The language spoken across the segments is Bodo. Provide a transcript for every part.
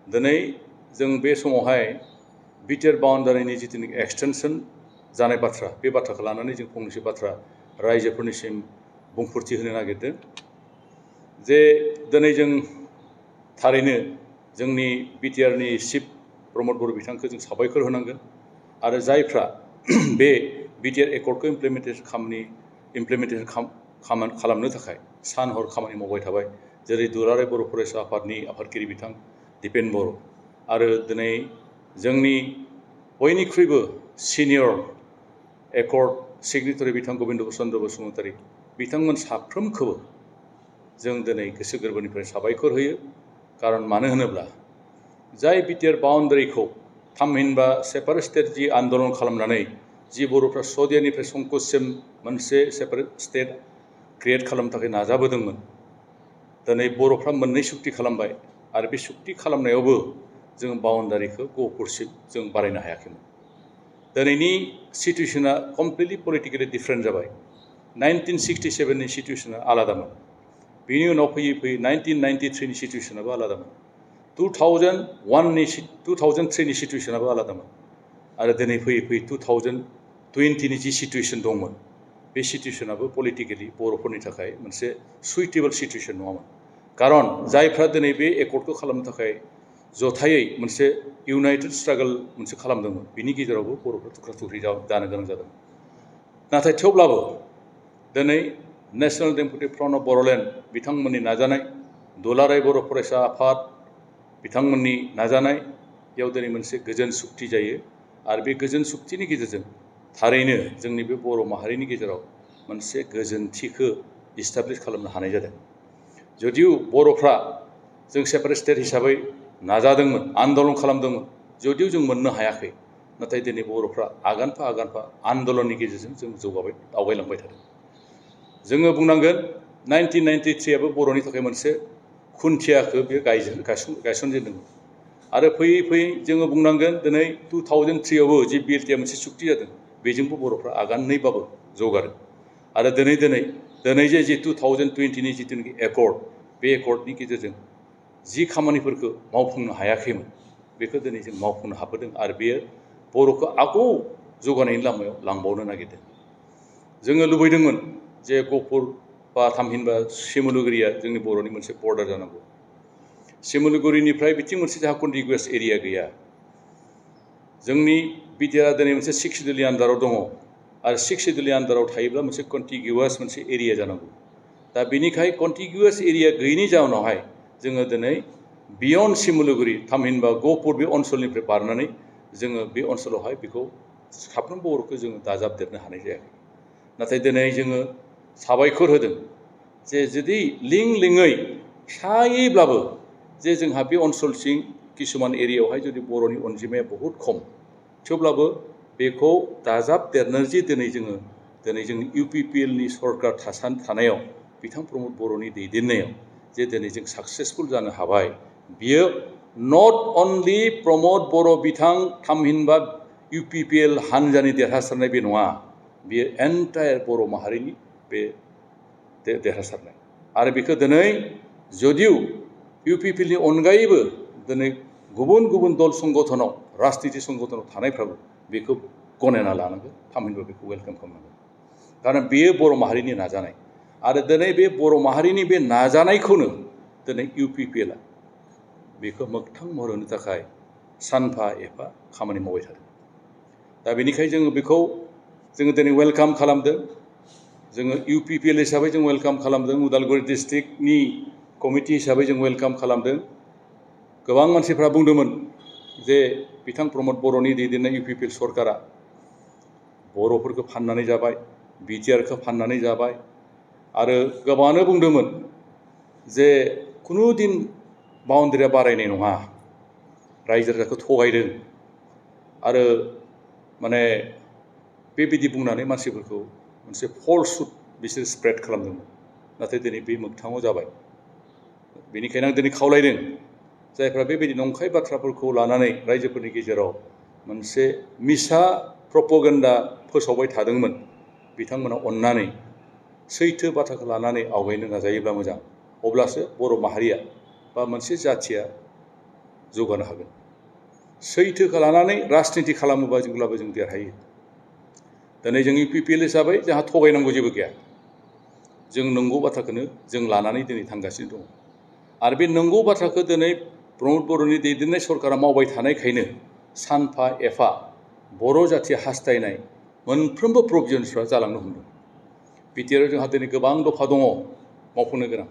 दिनै जों बे समावहाय BTR बाउन्डारिनि जितुनिकि एक्सटेनसन जानाय बाथ्रा बे बाथ्राखौ लानानै जों फंनैसो बाथ्रा रायजोफोरनिसिम बुंफोरथि होनो नागिरदों जे दिनै जों थारैनो जोंनि BTRनि चिफ प्रमद बर' बिथांखौ जों साबायखर होनांगोन आरो जायफ्रा बे BTR एकर्डखौ इमप्लिमेन्टेसन खालामनो थाखाय सान हर खामानि मावबाय थाबाय जेरै दुलाराय बर' फरायसा आफादनि आफादगिरि बिथां दिपेन बर' आरो दिनै जोंनि बयनिख्रुइबो सिनियर एकर्ड सिगनेटारि बिथां गबिन्द चन्द्र बसुमतारी बिथांमोन साफ्रोमखौबो जों दिनै गोसो गोरबोनिफ्राय साबायखर होयो कारन मानो होनोब्ला जाय BTR बाउन्डारिखौ थामहिनबा सेपारेट स्टेट जि आन्दलन खालामनानै जि बर'फ्रा सदियानिफ्राय संकससिम मोनसे सेपारेट स्टेट क्रिएट खालामनो थाखाय नाजाबोदोंमोन दिनै बर'फ्रा मोननै सुक्ति खालामबाय आरो बे सुक्ति खालामनायावबो जों बाउन्डारिखौ गहपुरसिम जों बारायनो हायाखैमोन दिनैनि सिटुएसना कमप्लिटलि पलिटिकेलि डिफारेन्ट जाबाय 1967नि सिटुएसना आलादामोन बेनि उनाव फैयै फैयै 1993नि सिटुएसनाबो आलादामोन 2003नि सिटुएसनाबो आलादामोन आरो दिनै फैयै फैयै 2020नि जि सिटुएसन दंमोन बे सिटुएसनाबो पलिटिकेलि बर'फोरनि थाखाय मोनसे सुइटेबल सिटुएसन नङामोन कारन जायफ्रा दिनै बे एकर्डखौ खालामनो थाखाय जथायै मोनसे इउनाइटेड स्ट्रागल मोनसे खालामदोंमोन बिनि गेजेरावबो बर'फ्रा थुख्रा थुख्रि जानो गोनां जादों नाथाय थेवब्लाबो दिनै national democratic front of Boroland बिथांमोननि नाजानाय दुलाराय बर' फरायसा आफाद बिथांमोननि नाजानायाव दिनै मोनसे गोजोन सुक्ति जायो आरो बे गोजोन सुक्तिनि गेजेरजों थारैनो जोंनि बे बर' माहारिनि गेजेराव मोनसे गोजोनथिखौ इस्टाब्लिश खालामनो हानाय जादों जदिउ बर'फ्रा जों सेपारेट स्टेट हिसाबै नाजादोंमोन आन्दलन खालामदोंमोन जदिउ जों मोननो हायाखै नाथाय दिनै बर'फ्रा आगानफा आगानफा आन्दलननि गेजेरजों जों आवगायलांबाय थादों जोङो बुंनांगोन 1993आबो बर'नि थाखाय मोनसे खुन्थियाखौ बे गायसनजेनदोंमोन आरो फैयै फैयै जोङो बुंनांगोन दिनै 2003आवबो जि BLTआ मोनसे सुक्ति जादों बेजोंबो बर'फ्रा आगाननैबाबो जौगादों आरो दिनै जे 2020नि जितुनिकि एकर्ड बे एकर्डनि गेजेरजों जि खामानिफोरखौ मावफुंनो हायाखैमोन बेखौ दिनै जों मावफुंनो हाबोदों आरो बेयो बर'खौ आगौ जौगानायनि लामायाव लांबावनो नागिरदों जोङो लुबैदोंमोन जे गहपुर बा थामहिनबा सिमलुगुरिया जोंनि बर'नि मोनसे बर्डार जानांगौ सिमलुगुरिनिफ्राय बिथिं मोनसे जाहा कन्टिगुवास एरिया गैया जोंनि BTRआ दिनै मोनसे 6 सिडुलनि आन्दाराव दङ आरो 6 सिडुलनि आन्दाराव थायोब्ला मोनसे कन्टिगुवास मोनसे एरिया जानांगौ दा बेनिखाय कन्टिगुवास एरिया गैयैनि जाउनावहाय जोङो दिनै बियन्ड सिमलुगुरि थामहिनबा गहपुर बे ओनसोलनिफ्राय बारनानै जोङो बे ओनसोलावहाय बेखौ साफ्रोम बर'खौ जोङो दाजाबदेरनो हानाय जायाखै नाथाय दिनै जोङो साबायखर होदों जे जुदि लिङै फिसायैब्लाबो जे जोंहा बे ओनसोलसिम किसुमान एरियायावहाय जुदि बर'नि अनजिमाया बहुद खम थेवब्लाबो बेखौ दाजाबदेरनो जे दिनै जोंनि UPPLनि सरकार थानायाव बिथां प्रमद बर'नि दैदेननायाव जे दिनै जों साक्सेसफुल जानो हाबाय बियो नट अनलि प्रमद बर' बिथां थामहिनबा UPPL हानजानि देरहासारनाय बे नङा बियो एन्टायार बर' माहारिनि बे देरहासारनाय आरो बेखौ दिनै जदिउ UPPLनि अनगायैबो दिनै गुबुन गुबुन दल संगठनाव राजनिति संगठनाव थानायफ्राबो बेखौ गनायना लानांगोन थामहिनबा बेखौ वेलकाम खालामनांगोन कारन बेयो बर' माहारिनि नाजानाय आरो दिनै बे बर' माहारिनि बे नाजानायखौनो दिनै UPPLआ बेखौ मोगथां महर होनो थाखाय सानफा एफा खामानि मावबाय थादों दा बेनिखायनो जोङो दिनै वेलकाम खालामदों जोङो UPPL हिसाबै जों वेलकाम खालामदों उदालगुरि डिस्ट्रिक्टनि कमिटि हिसाबै जों वेलकाम खालामदों गोबां मानसिफ्रा बुंदोंमोन जे बिथां प्रमद बर'नि दैदेननाय UPPL सरकारा बर'फोरखौ फाननानै जाबाय BTRखौ फाननानै जाबाय आरो गोबाङानो बुंदोंमोन जे खुनु दिन बाउन्डारिया बारायनाय नङा रायजो राजाखौ थगायदों आरो माने बेबायदि बुंनानै मानसिफोरखौ मोनसे फल्सहुड बिसोर स्प्रेड खालामदोंमोन नाथाय दिनै बे मोगथाङाव जाबाय बेनिखायनो आं दिनै खावलायदों जायफ्रा बेबायदि नंखाय बाथ्राफोरखौ लानानै रायजोफोरनि गेजेराव मोनसे मिसा प्रपगेन्डा फोसावबाय थादोंमोन बिथांमोना अननानै सैथो बाथ्राखौ लानानै आवगायनो नाजायोब्ला मोजां अब्लासो बर' माहारिया बा मोनसे जाथिया जौगानो हागोन सैथोखौ लानानै राजनिति खालामोबा जेब्लाबो जों देरहायो दिनै जों UPPL हिसाबै जोंहा थगायनांगौ जेबो गैया जों नंगौ बाथ्राखौनो जों लानानै दिनै थांगासिनो दङ आरो बे नंगौ बाथ्राखौ दिनै प्रमद बर'नि दैदेननाय सरकारा मावबाय थानायखायनो सानफा एफा बर' जाथिया हास्थायनाय मोनफ्रोमबो प्रभिजन्सफ्रा जालांनो हमदों BTR जोंहा दिनै गोबां दफा दङ मावफुंनो गोनां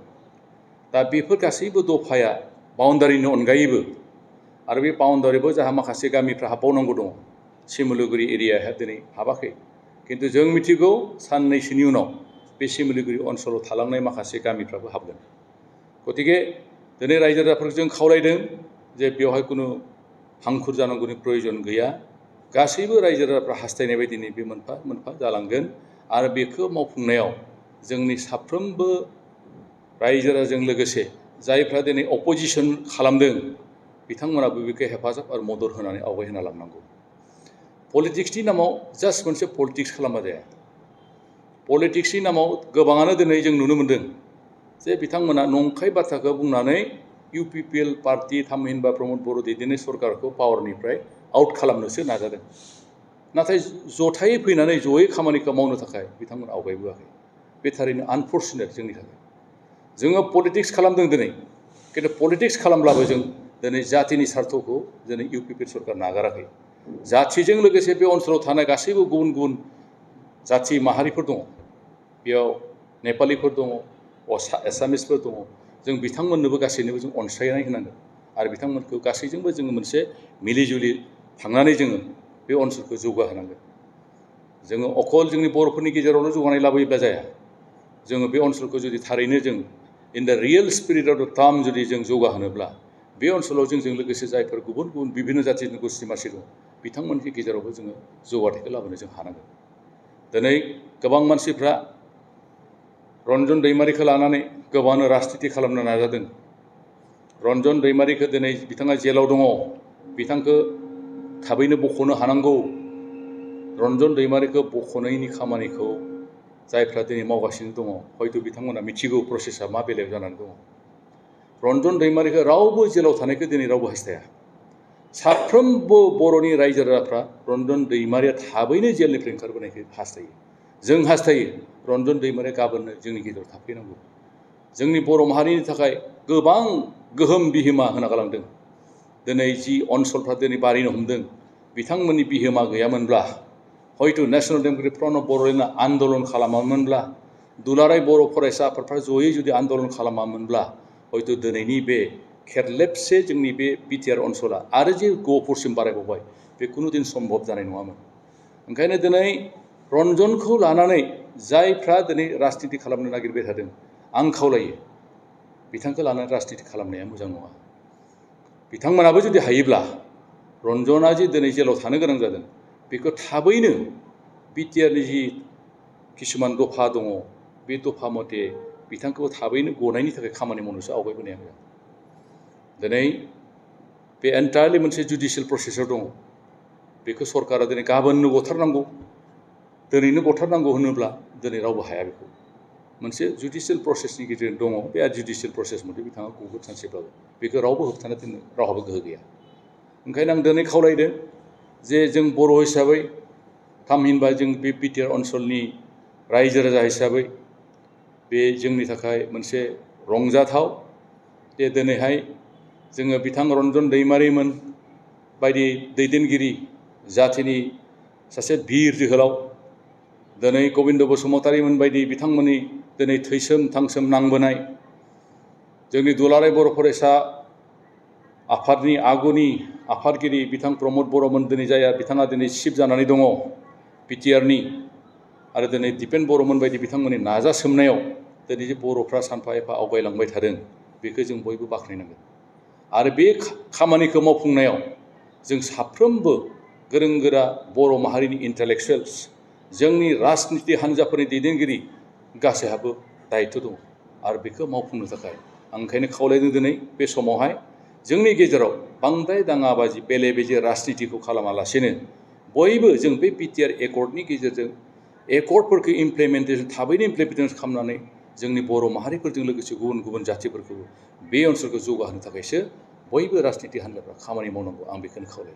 दा बेफोर गासैबो दफाया बाउन्डारिनि अनगायैबो आरो बे बाउन्डारिबो जोंहा माखासे गामिफ्रा हाबबावनांगौ दङ सिमुलुगुरि एरियाया दिनै हाबाखै किन्तु जों मिथिगौ साननैसोनि उनाव बे सिमुलुगुरि ओनसोलाव थालांनाय माखासे गामिफ्राबो हाबगोन गतिके दिनै रायजो राजाफोरखौ जों खावलायदों जे बेवहाय कुनु हांखुर जानांगौनि प्रयजन गैया गासैबो रायजो राजाफ्रा हास्थायनाय बायदिनो बे मोनफा मोनफा जालांगोन आरो बेखौ मावफुंनायाव जोंनि साफ्रोमबो रायजो राजाजों लोगोसे जायफ्रा दिनै अपोजिसन खालामदों बिथांमोनाबो बेखौ हेफाजाब आरो मदद होनानै आवगायहोना लांनांगौ पलिटिक्सनि नामाव जास्ट मोनसे पलिटिक्स खालामबा जाया पलिटिक्सनि नामाव गोबाङानो दिनै जों नुनो मोनदों जे बिथांमोना नंखाय बाथ्राखौ बुंनानै UPPL पार्टी थामहिनबा प्रमद बर' दैदेननाय सरकारखौ पावारनिफ्राय आउट खालामनोसो नाजादों नाथाय जथायै फैनानै जयै खामानिखौ मावनो थाखाय बिथांमोना आवगायबोआखै बे थारैनो आनफर्चुनेट जोंनि थाखाय जोङो पलिटिक्स खालामदों दिनै किन्तु पलिटिक्स खालामब्लाबो जों दिनै जातिनि सार्थखौ दिनै UPPL सरकार नागाराखै जातिजों लोगोसे बे ओनसोलाव थानाय गासैबो गुबुन गुबुन जाथि माहारिफोर दङ बेयाव नेपालिफोर दङ एसामिसफोर दङ जों बिथांमोननोबो गासैनोबो जों अनसायनाय होनांगोन आरो बिथांमोनखौ गासैजोंबो जोङो मोनसे मिलिजुलि थांनानै जोङो बे ओनसोलखौ जौगाहोनांगोन जोङो अकल जोंनि बर'फोरनि गेजेरावल' जौगानाय लाबोयोब्ला जाया जोङो बे ओनसोलखौ जुदि थारैनो जों in the real spirit of द टार्म जुदि जों जौगाहोनोब्ला बे ओनसोलाव जोंजों लोगोसे जायफोर गुबुन गुबुन बिभिन्न जाथिनि गोष्ठी मासि दं बिथांमोननि गेजेरावबो जोङो जौगाथायखौ लाबोनो जों हानांगोन दिनै गोबां मानसिफ्रा रन्जन दैमारिखौ लानानै गोबाङानो राजनिति खालामनो नाजादों रन्जन दैमारिखौ दिनै बिथाङा जेलाव दङ बिथांखौ थाबैनो बख'नो हानांगौ रन्जन दैमारिखौ बख'नायनि खामानिखौ जायफ्रा दिनै मावगासिनो दङ हयथ' बिथांमोना मिथिगौ प्रसेसा मा बेलायाव जानानै दङ रन्जन दैमारिखौ रावबो जेलाव थानायखौ दिनै रावबो हास्थाया साफ्रोमबो बर'नि रायजो राजाफ्रा रन्जन दैमारिया थाबैनो जेलनिफ्राय ओंखारबोनायखौ हास्थायो जों हास्थायो रन्जन दैमारिया गाबोननो जोंनि गेजेराव थाफैनांगौ जोंनि बर' माहारिनि थाखाय गोबां गोहोम बिहोमा होना गालांदों दिनै जि ओनसोलफ्रा दिनै बारिनो हमदों बिथांमोननि बिहोमा गैयामोनब्ला हयथ' नेशनेल डेम'क्रेटिक फ्रन्ट अफ बर'लेण्डआ आन्दलन खालामामोनब्ला दुलाराय बर' फरायसा आफादफ्रा जयै जुदि आन्दलन खालामामोनब्ला हयथ' दिनैनि बे खेरलेबसे जोंनि बे BTR ओनसोला आरो जे गहपुरसिम बारायबावबाय बे कुनु दिन सम्भब जानाय नङामोन ओंखायनो दिनै रन्जनखौ लानानै जायफ्रा दिनै राजनिति खालामनो नागिरबाय थादों आं खावलायो बिथांखौ लानानै राजनिति खालामनाया मोजां नङा बिथांमोनाबो जुदि हायोब्ला रन्जना जे दिनै जेलाव थानो गोनां जादों बेखौ थाबैनो BTRनि जि किसुमान दफा दङ बे दफा मथे बिथांखौ थाबैनो गनायनि थाखाय खामानि मावनोसो आवगायबोनाया मोजां दिनै बे एन्टायारलि मोनसे जुडिसियेल प्रसेसआव दङ बेखौ सरकारा दिनै गाबोननो गथारनांगौ दिनैनो गथारनांगौ होनोब्ला दिनै रावबो हाया बेखौ मोनसे जुडिसियेल प्रसेसनि गेजेरजों दङ बे जुडिसियेल प्रसेस मथे बिथाङा गगोन सानसेब्लाबो बेखौ रावबो होबथानो दोननो रावहाबो गोहो गैया ओंखायनो आं दिनै खावलायदों जे जों बर' हिसाबै थामहिनबा जों बे BTR ओनसोलनि रायजो राजा हिसाबै बे जोंनि थाखाय मोनसे रंजाथाव जे दिनैहाय जोङो बिथां रन्जन दैमारिमोन बायदि दैदेनगिरि जाथिनि सासे बिर जोहोलाव दिनै गबिन्द बसुमतारीमोन बायदि बिथांमोननि दिनै थैसोम थांसोम नांबोनाय जोंनि दुलाराय बर' फरायसा आफादनि आगुनि आफादगिरि बिथां प्रमद बर'मोन दिनै जाया बिथाङा दिनै चिफ जानानै दङ BTRनि आरो दिनै दिपेन बर'मोन बायदि बिथांमोननि नाजासोमनायाव दिनै जे बर'फ्रा सानफा एफा आवगायलांबाय थादों बेखौ जों बयबो बाख्नायनांगोन आरो बे खामानिखौ मावफुंनायाव जों साफ्रोमबो गोरों गोरा बर' माहारिनि इन्टेलेक्सुवेल्स जोंनि राजनिति हान्जाफोरनि दैदेनगिरि गासैहाबो दायित्व दं आरो बेखौ मावफुंनो थाखाय आं ओंखायनो खावलायदों दिनै बे समावहाय जोंनि गेजेराव बांद्राय दाङाबाजि बेले बेजे राजनितिखौ खालामालासेनो बयबो जों बे BTR एकर्डनि गेजेरजों एकर्डफोरखौ थाबैनो इमप्लिमेन्टेसन खालामनानै जोंनि बर' माहारिफोरजों लोगोसे गुबुन गुबुन जातिफोरखौ बे ओनसोलखौ जौगाहोनो थाखायसो बयबो राजनिति हान्जाफ्रा खामानि मावनांगौ आं बेखौनो खावलायो।